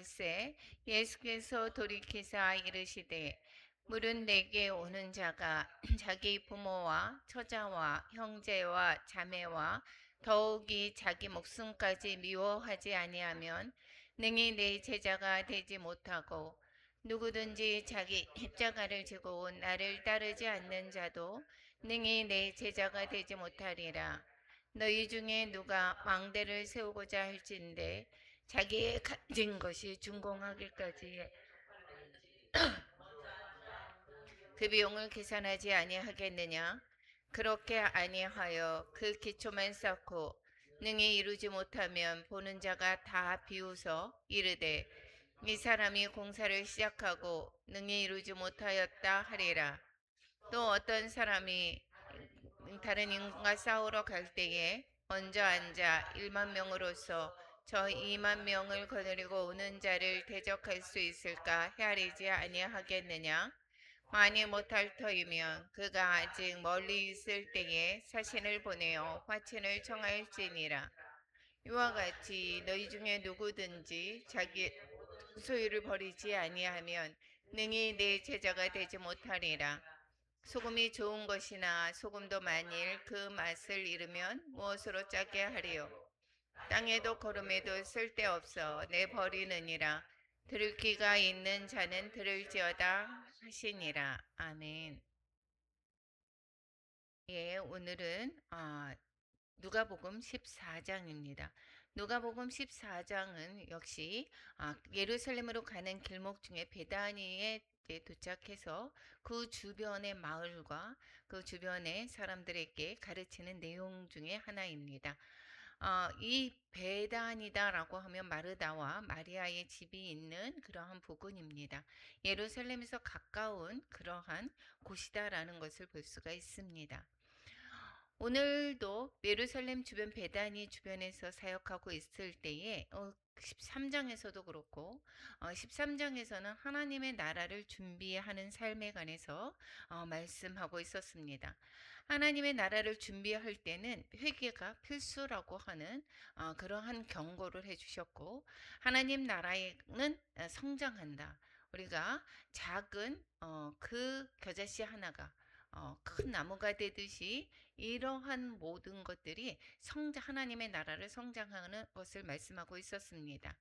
일세 예수께서 돌이키사 이르시되 물은 내게 오는 자가 자기 부모와 처자와 형제와 자매와 더욱이 자기 목숨까지 미워하지 아니하면 능히 내 제자가 되지 못하고 누구든지 자기 십자가를 지고 나를 따르지 않는 자도 능히 내 제자가 되지 못하리라. 너희 중에 누가 망대를 세우고자 할진대 자기의 가진 것이 준공하기까지 그 비용을 계산하지 아니하겠느냐? 그렇게 아니하여 그 기초만 쌓고 능히 이루지 못하면 보는 자가 다 비웃어 이르되 이 사람이 공사를 시작하고 능히 이루지 못하였다 하리라. 또 어떤 사람이 다른 인과 싸우러 갈 때에 먼저 앉아 1만 명으로서 저 2만 명을 거느리고 오는 자를 대적할 수 있을까 헤아리지 아니하겠느냐? 만일 못할 터이면 그가 아직 멀리 있을 때에 사신을 보내어 화친을 청할지니라. 이와 같이 너희 중에 누구든지 자기 소유를 버리지 아니하면 능히 내 제자가 되지 못하리라. 소금이 좋은 것이나 소금도 만일 그 맛을 잃으면 무엇으로 짜게 하리요? 땅에도 거름에도 쓸데없어 내버리느니라. 들을 귀가 있는 자는 들을지어다 하시니라. 아멘. 예, 오늘은 누가복음 14장입니다. 누가복음 14장은 역시 예루살렘으로 가는 길목 중에 베다니에 도착해서 그 주변의 마을과 그 주변의 사람들에게 가르치는 내용 중에 하나입니다. 이 베단이다라고 하면 마르다와 마리아의 집이 있는 그러한 부근입니다. 예루살렘에서 가까운 그러한 곳이다라는 것을 볼 수가 있습니다. 오늘도 예루살렘 주변 베다니 주변에서 사역하고 있을 때에 13장에서도 그렇고 13장에서는 하나님의 나라를 준비하는 삶에 관해서 말씀하고 있었습니다. 하나님의 나라를 준비할 때는 회개가 필수라고 하는 그러한 경고를 해주셨고 하나님 나라는 성장한다. 우리가 작은 그 겨자씨 하나가 큰 나무가 되듯이 이러한 모든 것들이 하나님의 나라를 성장하는 것을 말씀하고 있었습니다.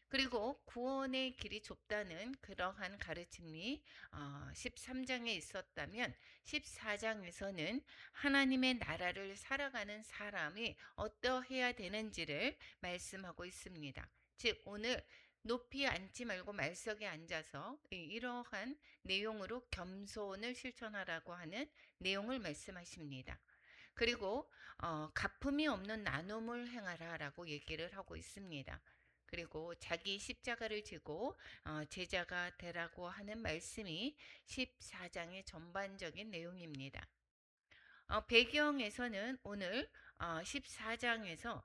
그리고 구원의 길이 좁다는 그러한 가르침이 13장에 있었다면 14장에서는 하나님의 나라를 살아가는 사람이 어떠해야 되는지를 말씀하고 있습니다. 즉 오늘 높이 앉지 말고 말석에 앉아서 이러한 내용으로 겸손을 실천하라고 하는 내용을 말씀하십니다. 그리고 가품이 없는 나눔을 행하라라고 얘기를 하고 있습니다. 그리고 자기 십자가를 지고 제자가 되라고 하는 말씀이 14장의 전반적인 내용입니다. 배경에서는 오늘 14장에서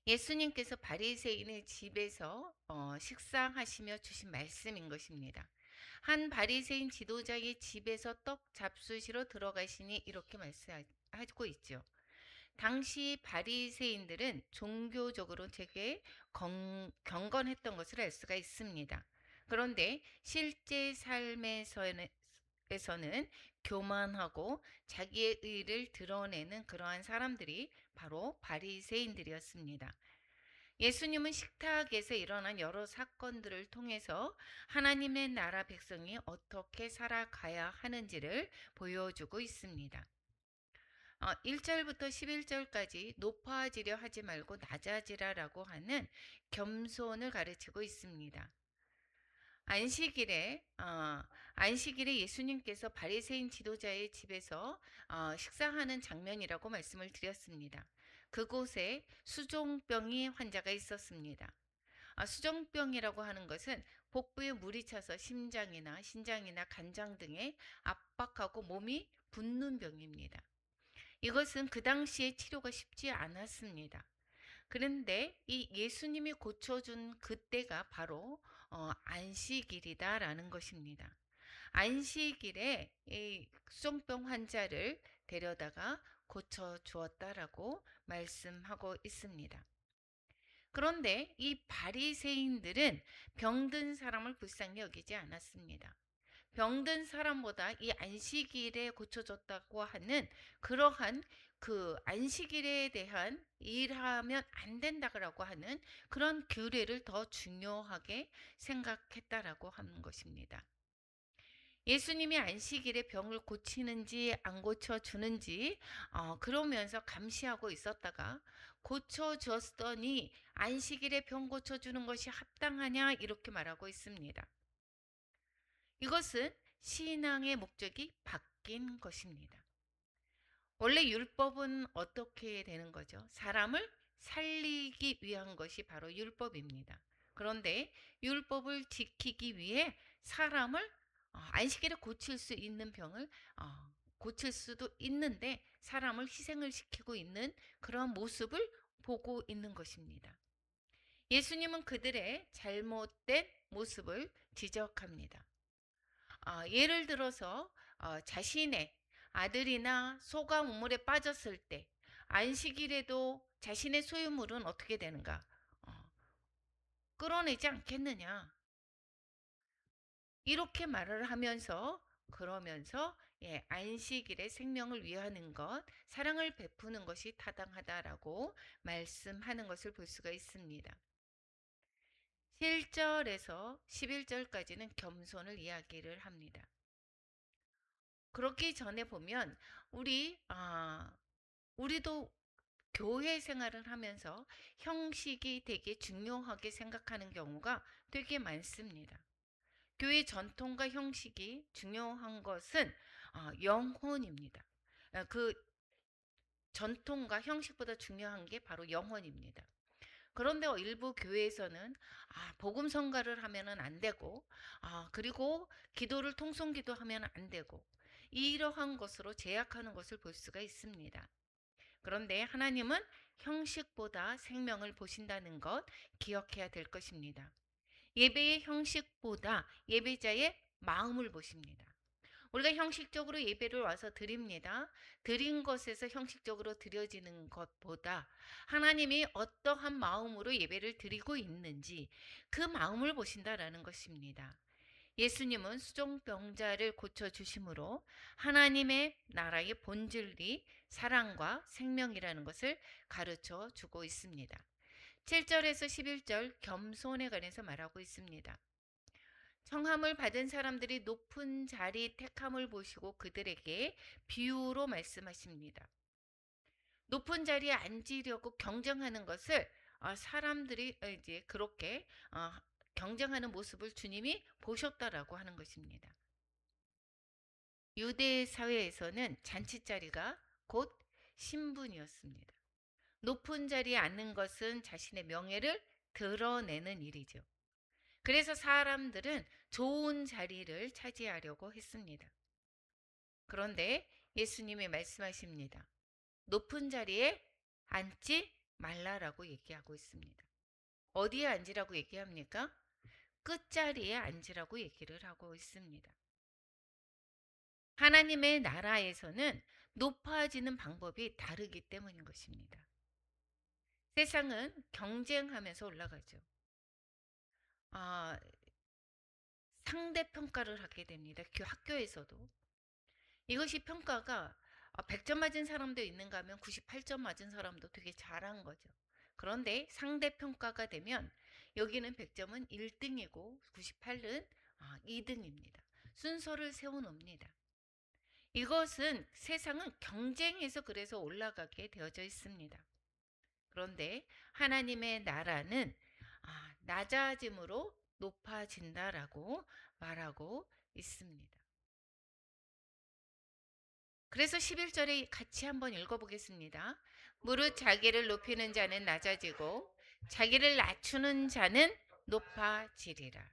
예수님께서 바리새인의 집에서 식사하시며 주신 말씀인 것입니다. 한 바리새인 지도자의 집에서 떡 잡수시러 들어가시니 이렇게 말씀하고 있죠. 당시 바리새인들은 종교적으로 되게 경건했던 것을 알 수가 있습니다. 그런데 실제 삶에서는 교만하고 자기의 의를 드러내는 그러한 사람들이 바로 바리새인들이었습니다. 예수님은 식탁에서 일어난 여러 사건들을 통해서 하나님의 나라 백성이 어떻게 살아가야 하는지를 보여주고 있습니다. 1절부터 11절까지 높아지려 하지 말고 낮아지라라고 하는 겸손을 가르치고 있습니다. 안식일에 예수님께서 바리새인 지도자의 집에서 식사하는 장면이라고 말씀을 드렸습니다. 그곳에 수종병이 환자가 있었습니다. 수종병이라고 하는 것은 복부에 물이 차서 심장이나 신장이나 간장 등에 압박하고 몸이 붓는 병입니다. 이것은 그 당시에 치료가 쉽지 않았습니다. 그런데 이 예수님이 고쳐준 그때가 바로 안식일이다라는 것입니다. 안식일에 이 수종병 환자를 데려다가 고쳐 주었다라고 말씀하고 있습니다. 그런데 이 바리새인들은 병든 사람을 불쌍히 여기지 않았습니다. 병든 사람보다 이 안식일에 고쳐졌다고 하는 그러한 그 안식일에 대한 일하면 안 된다고 하는 그런 규례를 더 중요하게 생각했다라고 하는 것입니다. 예수님이 안식일에 병을 고치는지 안 고쳐주는지 그러면서 감시하고 있었다가 고쳐줬더니 안식일에 병 고쳐주는 것이 합당하냐 이렇게 말하고 있습니다. 이것은 신앙의 목적이 바뀐 것입니다. 원래 율법은 어떻게 되는 거죠? 사람을 살리기 위한 것이 바로 율법입니다. 그런데 율법을 지키기 위해 사람을 안식일에 고칠 수 있는 병을 고칠 수도 있는데 사람을 희생을 시키고 있는 그런 모습을 보고 있는 것입니다. 예수님은 그들의 잘못된 모습을 지적합니다. 예를 들어서 자신의 아들이나 소가 우물에 빠졌을 때 안식일에도 자신의 소유물은 어떻게 되는가? 어, 끌어내지 않겠느냐? 이렇게 말을 하면서 그러면서 안식일에 생명을 위하는 것, 사랑을 베푸는 것이 타당하다라고 말씀하는 것을 볼 수가 있습니다. 7절에서 11절까지는 겸손을 이야기를 합니다. 그렇기 전에 보면 우리도 교회 생활을 하면서 형식이 되게 중요하게 생각하는 경우가 되게 많습니다. 교회 전통과 형식이 중요한 것은 영혼입니다. 그 전통과 형식보다 중요한 게 바로 영혼입니다. 그런데 일부 교회에서는 복음 선가를 하면은 안 되고 그리고 기도를 통성 기도하면 안 되고 이러한 것으로 제약하는 것을 볼 수가 있습니다. 그런데 하나님은 형식보다 생명을 보신다는 것 기억해야 될 것입니다. 예배의 형식보다 예배자의 마음을 보십니다. 우리가 형식적으로 예배를 와서 드립니다. 드린 것에서 형식적으로 드려지는 것보다 하나님이 어떠한 마음으로 예배를 드리고 있는지 그 마음을 보신다라는 것입니다. 예수님은 수종병자를 고쳐주심으로 하나님의 나라의 본질이 사랑과 생명이라는 것을 가르쳐 주고 있습니다. 7절에서 11절 겸손에 관해서 말하고 있습니다. 청함을 받은 사람들이 높은 자리 택함을 보시고 그들에게 비유로 말씀하십니다. 높은 자리에 앉으려고 경쟁하는 것을 사람들이 이제 그렇게 경쟁하는 모습을 주님이 보셨다라고 하는 것입니다. 유대 사회에서는 잔치자리가 곧 신분이었습니다. 높은 자리에 앉는 것은 자신의 명예를 드러내는 일이죠. 그래서 사람들은 좋은 자리를 차지하려고 했습니다. 그런데 예수님이 말씀하십니다. 높은 자리에 앉지 말라라고 얘기하고 있습니다. 어디에 앉으라고 얘기합니까? 끝자리에 앉으라고 얘기를 하고 있습니다. 하나님의 나라에서는 높아지는 방법이 다르기 때문인 것입니다. 세상은 경쟁하면서 올라가죠. 상대평가를 하게 됩니다. 학교에서도. 이것이 평가가 100점 맞은 사람도 있는가 하면 98점 맞은 사람도 되게 잘한 거죠. 그런데 상대평가가 되면 여기는 100점은 1등이고 98은 2등입니다. 순서를 세워놓습니다. 이것은 세상은 경쟁에서 그래서 올라가게 되어져 있습니다. 그런데 하나님의 나라는 낮아짐으로 높아진다라고 말하고 있습니다. 그래서 11절에 같이 한번 읽어보겠습니다. 무릇 자기를 높이는 자는 낮아지고 자기를 낮추는 자는 높아지리라.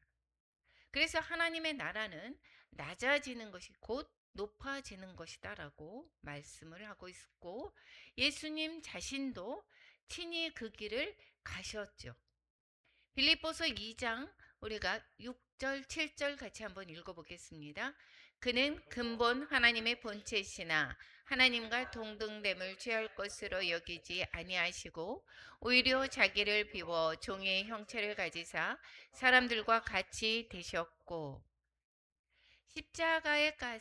그래서 하나님의 나라는 낮아지는 것이 곧 높아지는 것이다라고 말씀을 하고 있고 예수님 자신도 친히 그 길을 가셨죠. 빌립보서 2장 우리가 6절 7절 같이 한번 읽어보겠습니다. 그는 근본 하나님의 본체시나 하나님과 동등됨을 취할 것으로 여기지 아니하시고 오히려 자기를 비워 종의 형체를 가지사 사람들과 같이 되셨고 십자가에까지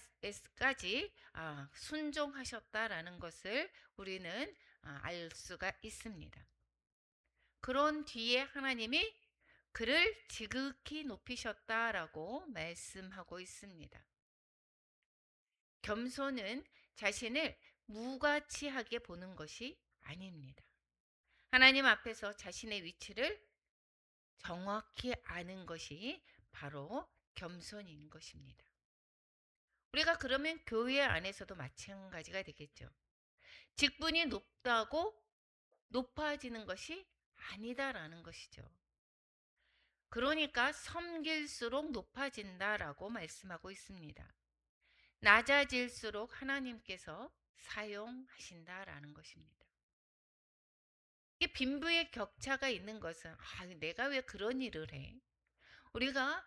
순종하셨다라는 것을 우리는 알 수가 있습니다. 그런 뒤에 하나님이 그를 지극히 높이셨다라고 말씀하고 있습니다. 겸손은 자신을 무가치하게 보는 것이 아닙니다. 하나님 앞에서 자신의 위치를 정확히 아는 것이 바로 겸손인 것입니다. 우리가 그러면 교회 안에서도 마찬가지가 되겠죠. 직분이 높다고 높아지는 것이 아니다라는 것이죠. 그러니까 섬길수록 높아진다라고 말씀하고 있습니다. 낮아질수록 하나님께서 사용하신다라는 것입니다. 이 빈부의 격차가 있는 것은 내가 왜 그런 일을 해? 우리가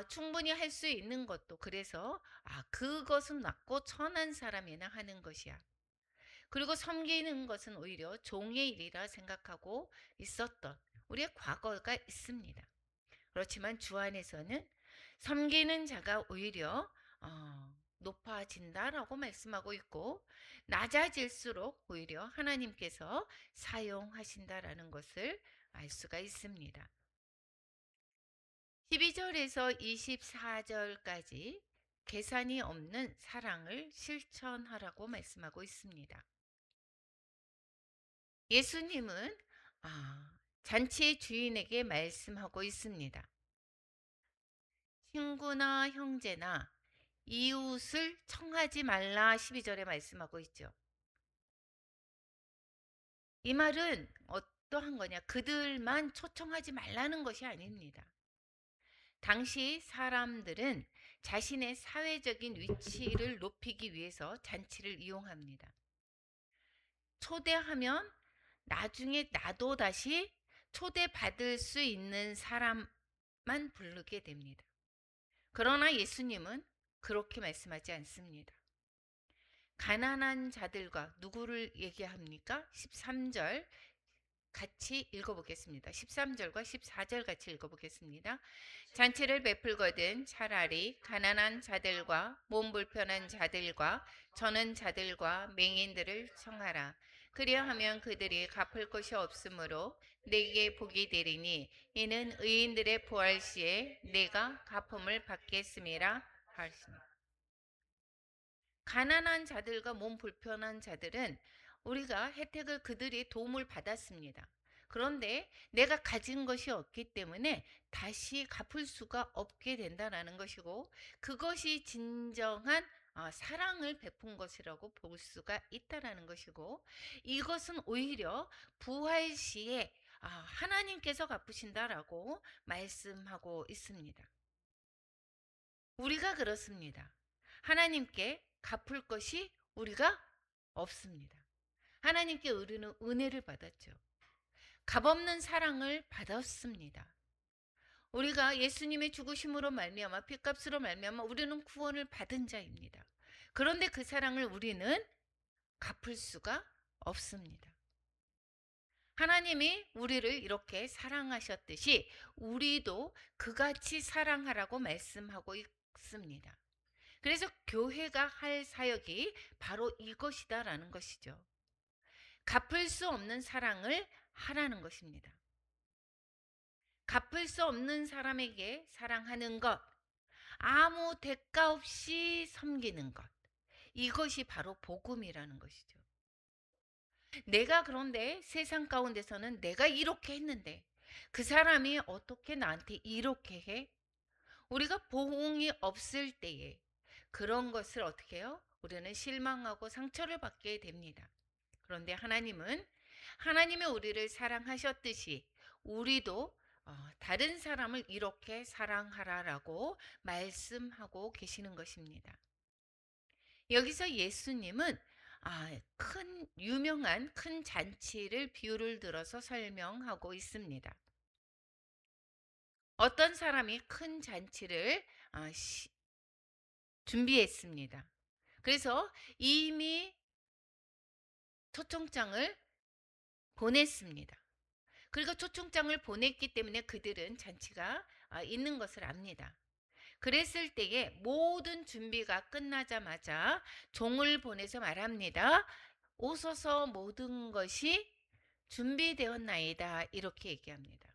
충분히 할 수 있는 것도 그래서 그것은 낮고 천한 사람이나 하는 것이야. 그리고 섬기는 것은 오히려 종의 일이라 생각하고 있었던 우리의 과거가 있습니다. 그렇지만 주 안에서는 섬기는 자가 오히려 높아진다라고 말씀하고 있고 낮아질수록 오히려 하나님께서 사용하신다라는 것을 알 수가 있습니다. 12절에서 24절까지 계산이 없는 사랑을 실천하라고 말씀하고 있습니다. 예수님은 잔치의 주인에게 말씀하고 있습니다. 친구나 형제나 이웃을 청하지 말라 12절에 말씀하고 있죠. 이 말은 어떠한 거냐? 그들만 초청하지 말라는 것이 아닙니다. 당시 사람들은 자신의 사회적인 위치를 높이기 위해서 잔치를 이용합니다. 초대하면 나중에 나도 다시 초대받을 수 있는 사람만 부르게 됩니다. 그러나 예수님은 그렇게 말씀하지 않습니다. 가난한 자들과 누구를 얘기합니까? 13절 같이 읽어보겠습니다. 13절과 14절 같이 읽어보겠습니다. 잔치를 베풀거든 차라리 가난한 자들과 몸 불편한 자들과 저는 자들과 맹인들을 청하라. 그리하면 그들이 갚을 것이 없으므로 내게 복이 되리니 이는 의인들의 부활 시에 내가 갚음을 받겠음이라 하십니다. 가난한 자들과 몸 불편한 자들은 우리가 혜택을 그들이 도움을 받았습니다. 그런데 내가 가진 것이 없기 때문에 다시 갚을 수가 없게 된다는 것이고 그것이 진정한 사랑을 베푼 것이라고 볼 수가 있다는 것이고 이것은 오히려 부활 시에 하나님께서 갚으신다라고 말씀하고 있습니다. 우리가 그렇습니다. 하나님께 갚을 것이 우리가 없습니다. 하나님께 우리는 은혜를 받았죠. 값없는 사랑을 받았습니다. 우리가 예수님의 죽으심으로 말미암아 피값으로 말미암아 우리는 구원을 받은 자입니다. 그런데 그 사랑을 우리는 갚을 수가 없습니다. 하나님이 우리를 이렇게 사랑하셨듯이 우리도 그같이 사랑하라고 말씀하고 있습니다. 그래서 교회가 할 사역이 바로 이것이다라는 것이죠. 갚을 수 없는 사랑을 하라는 것입니다. 갚을 수 없는 사람에게 사랑하는 것, 아무 대가 없이 섬기는 것. 이것이 바로 복음이라는 것이죠. 내가 그런데 세상 가운데서는 내가 이렇게 했는데 그 사람이 어떻게 나한테 이렇게 해? 우리가 보응이 없을 때에 그런 것을 어떻게 해요? 우리는 실망하고 상처를 받게 됩니다. 그런데 하나님은 하나님이 우리를 사랑하셨듯이 우리도 다른 사람을 이렇게 사랑하라라고 말씀하고 계시는 것입니다. 여기서 예수님은 유명한 큰 잔치를 비유를 들어서 설명하고 있습니다. 어떤 사람이 큰 잔치를 준비했습니다. 그래서 이미 초청장을 보냈습니다. 그리고 초청장을 보냈기 때문에 그들은 잔치가 있는 것을 압니다. 그랬을 때에 모든 준비가 끝나자마자 종을 보내서 말합니다. 오소서 모든 것이 준비되었나이다. 이렇게 얘기합니다.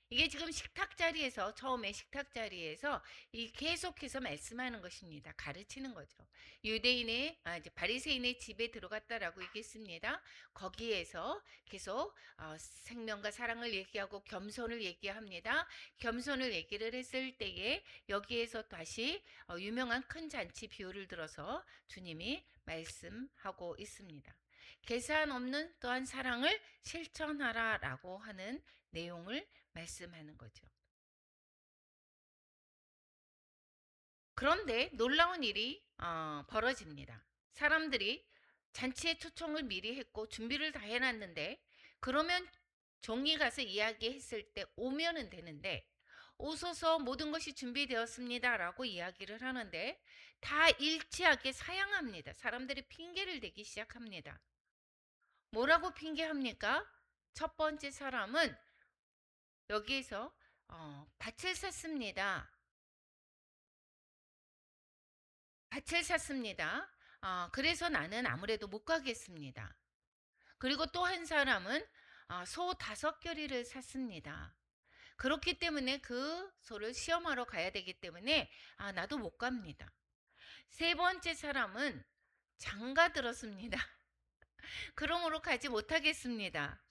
이게 지금 식탁 자리에서 처음에 식탁 자리에서 이 계속해서 말씀하는 것입니다. 가르치는 거죠. 유대인의 이제 바리새인의 집에 들어갔다라고 얘기했습니다. 거기에서 계속 생명과 사랑을 얘기하고 겸손을 얘기합니다. 겸손을 얘기를 했을 때에 여기에서 다시 유명한 큰 잔치 비유를 들어서 주님이 말씀하고 있습니다. 계산 없는 또한 사랑을 실천하라라고 하는 내용을 말씀하는 거죠. 그런데 놀라운 일이 벌어집니다. 사람들이 잔치에 초청을 미리 했고 준비를 다 해놨는데 그러면 종이 가서 이야기했을 때 오면은 되는데 오소서 모든 것이 준비되었습니다라고 이야기를 하는데 다 일치하게 사양합니다. 사람들이 핑계를 대기 시작합니다. 뭐라고 핑계합니까? 첫 번째 사람은 여기에서 밭을 샀습니다. 밭을 샀습니다. 그래서 나는 아무래도 못 가겠습니다. 그리고 또 한 사람은 소 5결의를 샀습니다. 그렇기 때문에 그 소를 시험하러 가야 되기 때문에 나도 못 갑니다. 세 번째 사람은 장가 들었습니다. 그러므로 가지 못하겠습니다.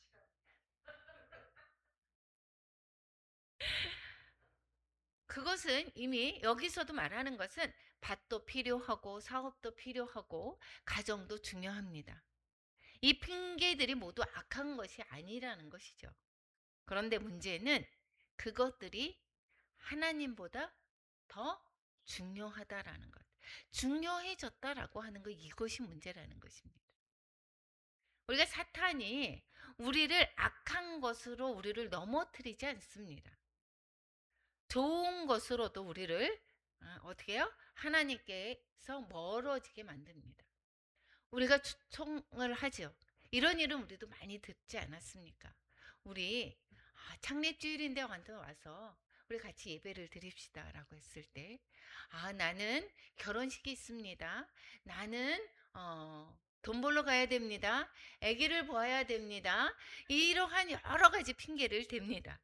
그것은 이미 여기서도 말하는 것은 밭도 필요하고 사업도 필요하고 가정도 중요합니다. 이 핑계들이 모두 악한 것이 아니라는 것이죠. 그런데 문제는 그것들이 하나님보다 더 중요하다라는 것. 중요해졌다라고 하는 것, 이것이 문제라는 것입니다. 우리가 사탄이 우리를 악한 것으로 우리를 넘어뜨리지 않습니다. 좋은 것으로도 우리를 어떻게 해요? 하나님께서 멀어지게 만듭니다. 우리가 초청을 하죠. 이런 일은 우리도 많이 듣지 않았습니까? 우리 창립주일인데 완전 와서 우리 같이 예배를 드립시다 라고 했을 때 나는 결혼식이 있습니다. 나는 돈 벌러 가야 됩니다. 아기를 보아야 됩니다. 이러한 여러 가지 핑계를 댑니다.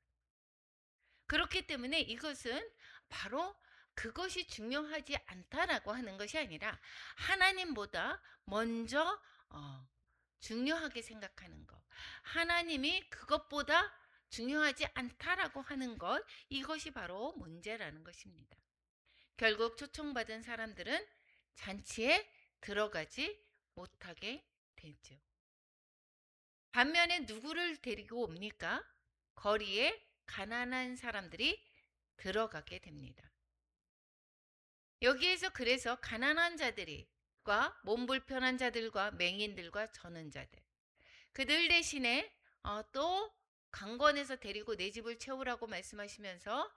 그렇기 때문에 이것은 바로 그것이 중요하지 않다라고 하는 것이 아니라 하나님보다 먼저 중요하게 생각하는 것. 하나님이 그것보다 중요하지 않다라고 하는 것. 이것이 바로 문제라는 것입니다. 결국 초청받은 사람들은 잔치에 들어가지 못하게 되죠. 반면에 누구를 데리고 옵니까? 거리에 가난한 사람들이 들어가게 됩니다. 여기에서 그래서 가난한 자들과 몸 불편한 자들과 맹인들과 저는 자들 그들 대신에 또 강권해서 데리고 내 집을 채우라고 말씀하시면서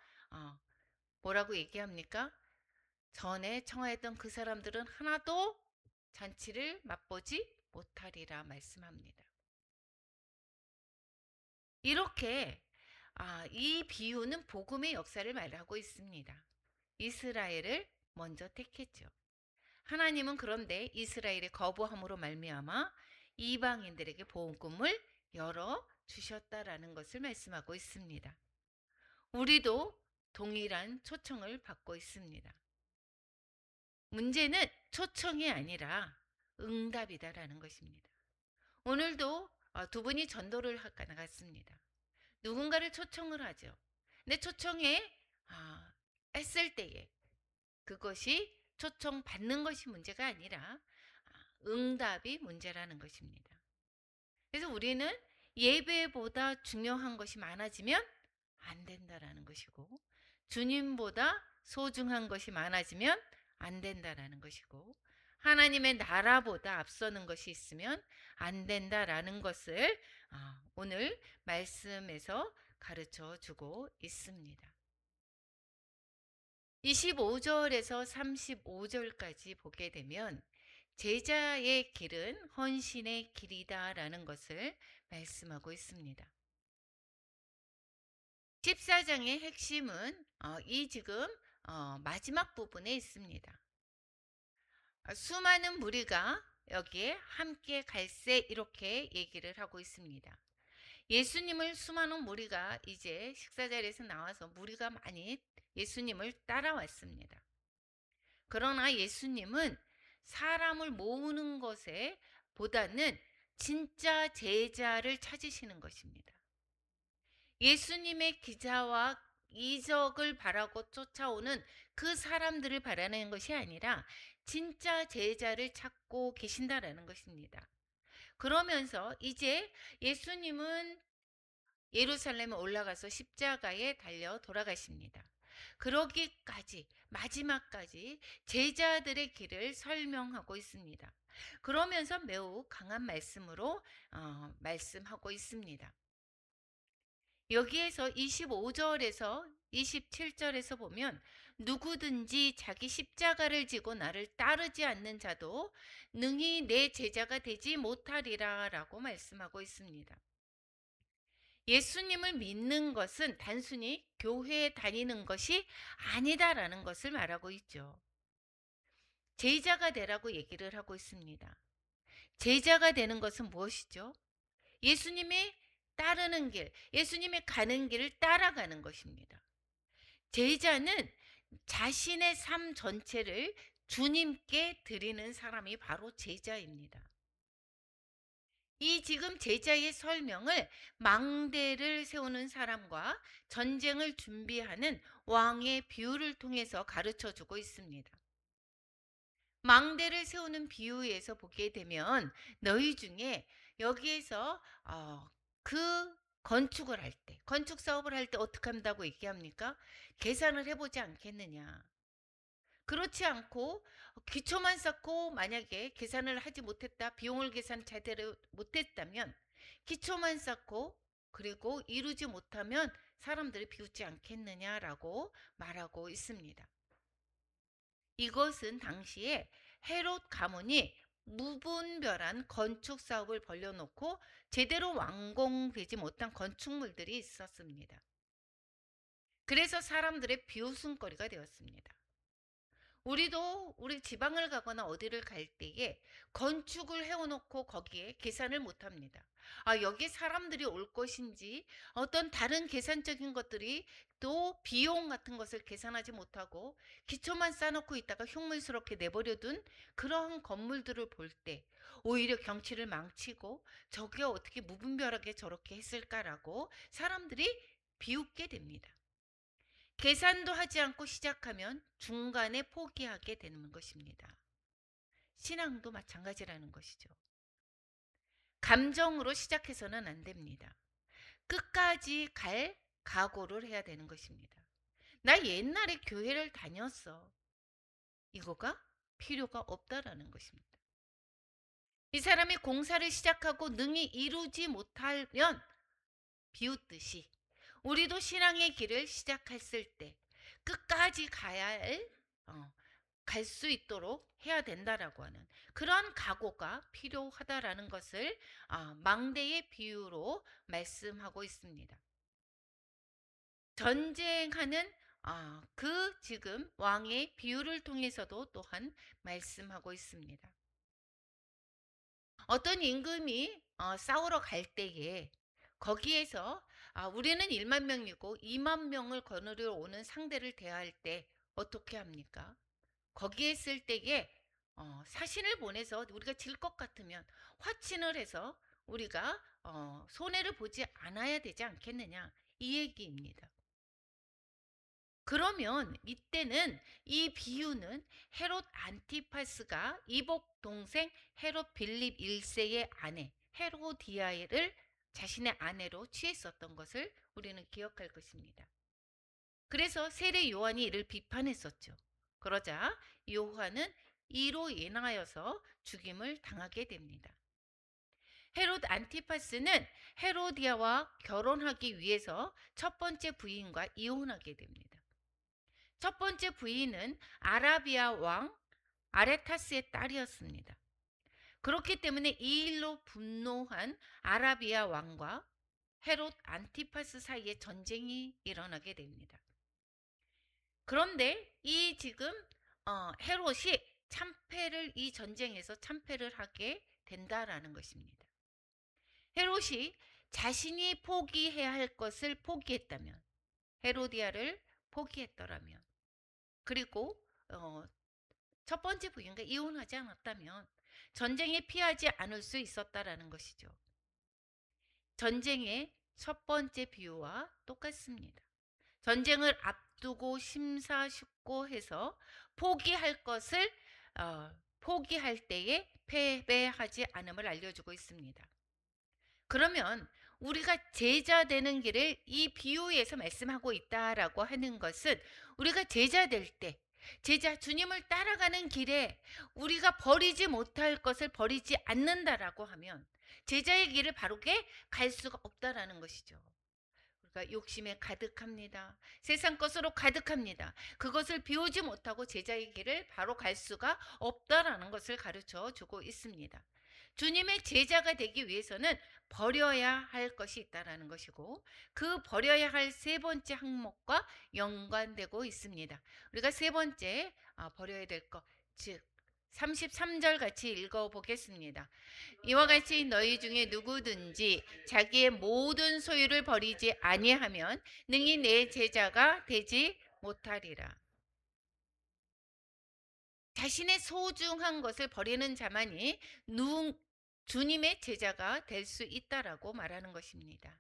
뭐라고 얘기합니까? 전에 청하였던 그 사람들은 하나도 잔치를 맛보지 못하리라 말씀합니다. 이렇게 이 비유는 복음의 역사를 말하고 있습니다. 이스라엘을 먼저 택했죠. 하나님은 그런데 이스라엘의 거부함으로 말미암아 이방인들에게 복음을 열어 주셨다라는 것을 말씀하고 있습니다. 우리도 동일한 초청을 받고 있습니다. 문제는 초청이 아니라 응답이다라는 것입니다. 오늘도 두 분이 전도를 나갔습니다. 누군가를 초청을 하죠. 근데 초청에 했을 때에 그것이 초청받는 것이 문제가 아니라 응답이 문제라는 것입니다. 그래서 우리는 예배보다 중요한 것이 많아지면 안 된다라는 것이고 주님보다 소중한 것이 많아지면 안 된다라는 것이고 하나님의 나라보다 앞서는 것이 있으면 안 된다라는 것을 오늘 말씀에서 가르쳐 주고 있습니다. 25절에서 35절까지 보게 되면 제자의 길은 헌신의 길이다라는 것을 말씀하고 있습니다. 14장의 핵심은 이 지금 마지막 부분에 있습니다. 수많은 무리가 여기에 함께 갈세 이렇게 얘기를 하고 있습니다. 예수님을 수많은 무리가 이제 식사 자리에서 나와서 무리가 많이 예수님을 따라왔습니다. 그러나 예수님은 사람을 모으는 것에 보다는 진짜 제자를 찾으시는 것입니다. 예수님의 기자와 이적을 바라고 쫓아오는 그 사람들을 바라는 것이 아니라 진짜 제자를 찾고 계신다라는 것입니다. 그러면서 이제 예수님은 예루살렘에 올라가서 십자가에 달려 돌아가십니다. 그러기까지 마지막까지 제자들의 길을 설명하고 있습니다. 그러면서 매우 강한 말씀으로 말씀하고 있습니다. 여기에서 25절에서 27절에서 보면 누구든지 자기 십자가를 지고 나를 따르지 않는 자도 능히 내 제자가 되지 못하리라 라고 말씀하고 있습니다. 예수님을 믿는 것은 단순히 교회에 다니는 것이 아니다라는 것을 말하고 있죠. 제자가 되라고 얘기를 하고 있습니다. 제자가 되는 것은 무엇이죠? 예수님이 따르는 길, 예수님이 가는 길을 따라가는 것입니다. 제자는 자신의 삶 전체를 주님께 드리는 사람이 바로 제자입니다. 이 지금 제자의 설명을 망대를 세우는 사람과 전쟁을 준비하는 왕의 비유를 통해서 가르쳐 주고 있습니다. 망대를 세우는 비유에서 보게 되면 너희 중에 여기에서 그 건축을 할 때, 건축 사업을 할 때 어떻게 한다고 얘기합니까? 계산을 해보지 않겠느냐. 그렇지 않고 기초만 쌓고 만약에 계산을 하지 못했다, 비용을 계산 제대로 못했다면 기초만 쌓고 그리고 이루지 못하면 사람들이 비웃지 않겠느냐라고 말하고 있습니다. 이것은 당시에 헤롯 가문이 무분별한 건축 사업을 벌려놓고 제대로 완공되지 못한 건축물들이 있었습니다. 그래서 사람들의 비웃음거리가 되었습니다. 우리도 우리 지방을 가거나 어디를 갈 때에 건축을 해놓고 거기에 계산을 못합니다. 여기 사람들이 올 것인지 어떤 다른 계산적인 것들이 또 비용 같은 것을 계산하지 못하고 기초만 쌓아놓고 있다가 흉물스럽게 내버려둔 그러한 건물들을 볼 때 오히려 경치를 망치고 저게 어떻게 무분별하게 저렇게 했을까라고 사람들이 비웃게 됩니다. 계산도 하지 않고 시작하면 중간에 포기하게 되는 것입니다. 신앙도 마찬가지라는 것이죠. 감정으로 시작해서는 안 됩니다. 끝까지 갈 각오를 해야 되는 것입니다. 나 옛날에 교회를 다녔어. 이거가 필요가 없다라는 것입니다. 이 사람이 공사를 시작하고 능히 이루지 못하면 비웃듯이 우리도 신앙의 길을 시작했을 때 끝까지 가야 할 갈 수 있도록 해야 된다라고 하는 그러한 각오가 필요하다라는 것을 망대의 비유로 말씀하고 있습니다. 전쟁하는 그 지금 왕의 비유를 통해서도 또한 말씀하고 있습니다. 어떤 임금이 싸우러 갈 때에 거기에서 우리는 1만 명이고 2만 명을 거느려 오는 상대를 대할 때 어떻게 합니까? 거기에 쓸 때에 사신을 보내서 우리가 질 것 같으면 화친을 해서 우리가 손해를 보지 않아야 되지 않겠느냐 이 얘기입니다. 그러면 이때는 이 비유는 헤롯 안티파스가 이복 동생 헤롯 빌립 1세의 아내 헤로디아를 자신의 아내로 취했었던 것을 우리는 기억할 것입니다. 그래서 세례 요한이 이를 비판했었죠. 그러자 요한은 이로 인하여서 죽임을 당하게 됩니다. 헤롯 안티파스는 헤로디아와 결혼하기 위해서 첫 번째 부인과 이혼하게 됩니다. 첫 번째 부인은 아라비아 왕 아레타스의 딸이었습니다. 그렇기 때문에 이 일로 분노한 아라비아 왕과 헤롯 안티파스 사이에 전쟁이 일어나게 됩니다. 그런데 이 지금 헤롯이 이 전쟁에서 참패를 하게 된다라는 것입니다. 헤롯이 자신이 포기해야 할 것을 포기했다면, 헤로디아를 포기했더라면, 그리고 첫 번째 부인과 이혼하지 않았다면 전쟁에 피하지 않을 수 있었다라는 것이죠. 전쟁의 첫 번째 비유와 똑같습니다. 전쟁을 앞두고 심사숙고해서 포기할 것을 포기할 때에 패배하지 않음을 알려주고 있습니다. 그러면 우리가 제자 되는 길을 이 비유에서 말씀하고 있다라고 하는 것은 우리가 제자 될 때, 제자 주님을 따라가는 길에 우리가 버리지 못할 것을 버리지 않는다라고 하면 제자의 길을 바르게 갈 수가 없다라는 것이죠. 우리가 욕심에 가득합니다. 세상 것으로 가득합니다. 그것을 비우지 못하고 제자의 길을 바로 갈 수가 없다라는 것을 가르쳐 주고 있습니다. 주님의 제자가 되기 위해서는 버려야 할 것이 있다라는 것이고, 그 버려야 할 세 번째 항목과 연관되고 있습니다. 우리가 세 번째 버려야 될 것, 즉 33절 같이 읽어보겠습니다. 이와 같이 너희 중에 누구든지 자기의 모든 소유를 버리지 아니하면 능히 내 제자가 되지 못하리라. 자신의 소중한 것을 버리는 자만이 주님의 제자가 될 수 있다라고 말하는 것입니다.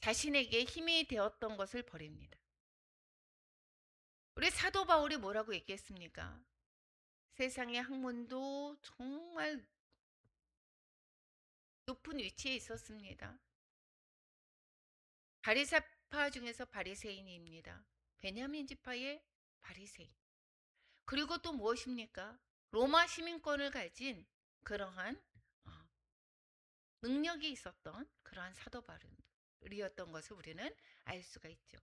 자신에게 힘이 되었던 것을 버립니다. 우리 사도 바울이 뭐라고 얘기했습니까? 세상의 학문도 정말 높은 위치에 있었습니다. 바리새파 중에서 바리새인입니다. 베냐민 지파의 바리새인. 그리고 또 무엇입니까? 로마 시민권을 가진 그러한 능력이 있었던 그러한 사도 바울이었던 것을 우리는 알 수가 있죠.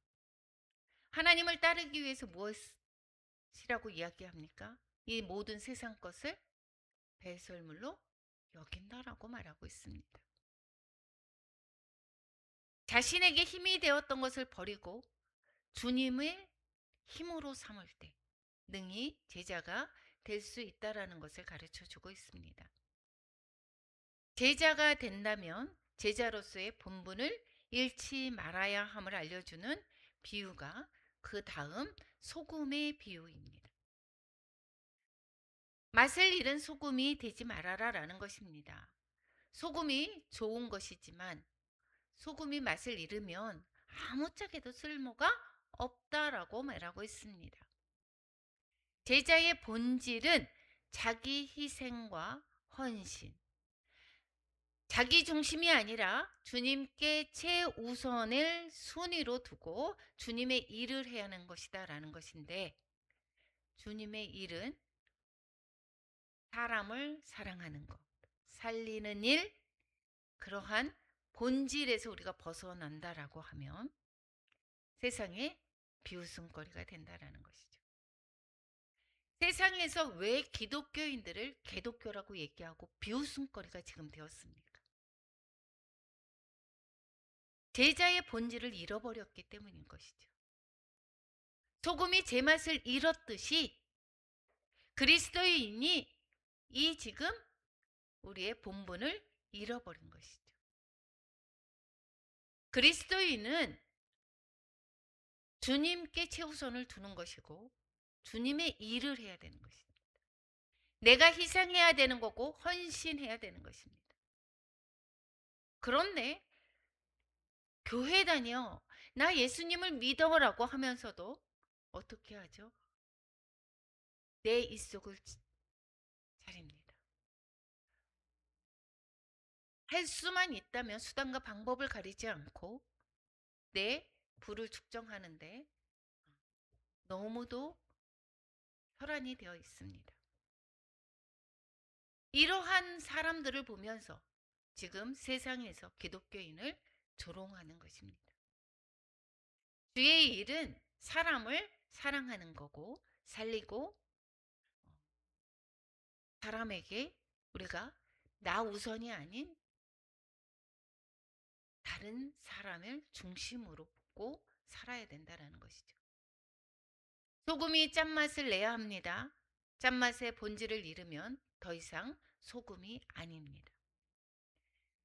하나님을 따르기 위해서 무엇이라고 이야기합니까? 이 모든 세상 것을 배설물로 여긴다라고 말하고 있습니다. 자신에게 힘이 되었던 것을 버리고 주님의 힘으로 삼을 때 능히 제자가 될 수 있다라는 것을 가르쳐 주고 있습니다. 제자가 된다면 제자로서의 본분을 잃지 말아야 함을 알려주는 비유가 그 다음 소금의 비유입니다. 맛을 잃은 소금이 되지 말아라라는 것입니다. 소금이 좋은 것이지만 소금이 맛을 잃으면 아무짝에도 쓸모가 없다라고 말하고 있습니다. 제자의 본질은 자기 희생과 헌신, 자기 중심이 아니라 주님께 최우선을 순위로 두고 주님의 일을 해야 하는 것이다라는 것인데, 주님의 일은 사람을 사랑하는 것, 살리는 일, 그러한 본질에서 우리가 벗어난다라고 하면 세상에 비웃음거리가 된다라는 것이죠. 세상에서 왜 기독교인들을 개독교라고 얘기하고 비웃음거리가 지금 되었습니까? 제자의 본질을 잃어버렸기 때문인 것이죠. 소금이 제맛을 잃었듯이 그리스도인이 이 지금 우리의 본분을 잃어버린 것이죠. 그리스도인은 주님께 최우선을 두는 것이고 주님의 일을 해야 되는 것입니다. 내가 희생해야 되는 거고 헌신해야 되는 것입니다. 그런데 교회 다녀 나 예수님을 믿어라고 하면서도 어떻게 하죠? 내 입속을 차립니다. 할 수만 있다면 수단과 방법을 가리지 않고 내 부를 축정하는데 너무도 혈안이 되어 있습니다. 이러한 사람들을 보면서 지금 세상에서 기독교인을 조롱하는 것입니다. 주의 일은 사람을 사랑하는 거고 살리고 사람에게 우리가 나 우선이 아닌 다른 사람을 중심으로 보고 살아야 된다라는 것이죠. 소금이 짠맛을 내야 합니다. 짠맛의 본질을 잃으면 더 이상 소금이 아닙니다.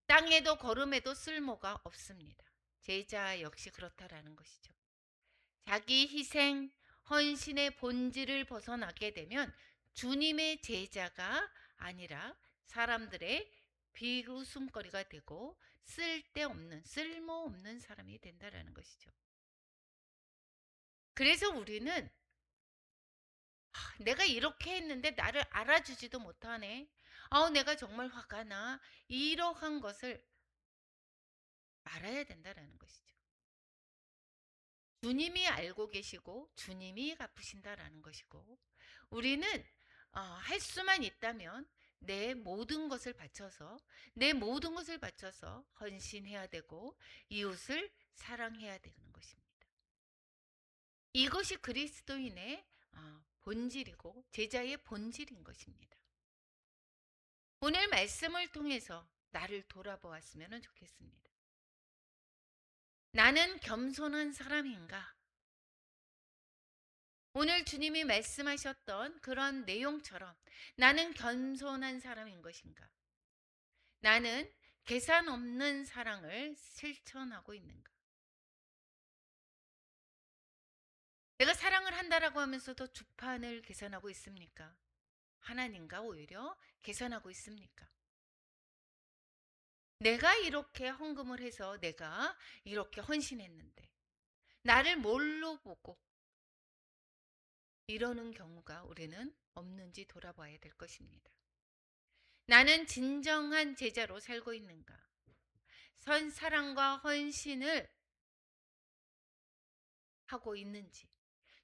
땅에도 걸음에도 쓸모가 없습니다. 제자 역시 그렇다라는 것이죠. 자기 희생, 헌신의 본질을 벗어나게 되면 주님의 제자가 아니라 사람들의 비웃음거리가 되고 쓸데없는, 쓸모없는 사람이 된다라는 것이죠. 그래서 우리는 내가 이렇게 했는데 나를 알아주지도 못하네. 내가 정말 화가 나. 이러한 것을 말아야 된다라는 것이죠. 주님이 알고 계시고 주님이 갚으신다라는 것이고 우리는 할 수만 있다면 내 모든 것을 바쳐서 헌신해야 되고 이웃을 사랑해야 되는 것입니다. 이것이 그리스도인의 본질이고 제자의 본질인 것입니다. 오늘 말씀을 통해서 나를 돌아보았으면 좋겠습니다. 나는 겸손한 사람인가? 오늘 주님이 말씀하셨던 그런 내용처럼 나는 겸손한 사람인 것인가? 나는 계산 없는 사랑을 실천하고 있는가? 내가 사랑을 한다라고 하면서도 주판을 계산하고 있습니까? 하나님과 오히려 계산하고 있습니까? 내가 이렇게 헌금을 해서 내가 이렇게 헌신했는데 나를 뭘로 보고 이러는 경우가 우리는 없는지 돌아봐야 될 것입니다. 나는 진정한 제자로 살고 있는가? 선 사랑과 헌신을 하고 있는지,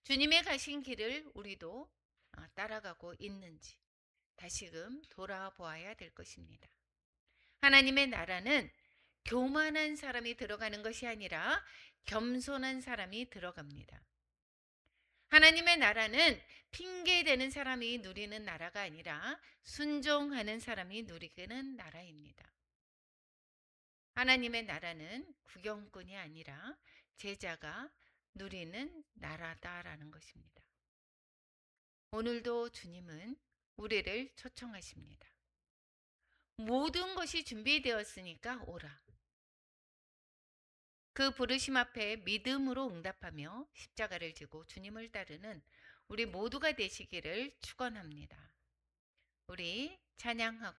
주님의 가신 길을 우리도 따라가고 있는지 다시금 돌아보아야 될 것입니다. 하나님의 나라는 교만한 사람이 들어가는 것이 아니라 겸손한 사람이 들어갑니다. 하나님의 나라는 핑계대는 사람이 누리는 나라가 아니라 순종하는 사람이 누리는 나라입니다. 하나님의 나라는 구경꾼이 아니라 제자가 누리는 나라다라는 것입니다. 오늘도 주님은 우리를 초청하십니다. 모든 것이 준비되었으니까 오라. 그 부르심 앞에 믿음으로 응답하며 십자가를 지고 주님을 따르는 우리 모두가 되시기를 축원합니다. 우리 찬양하고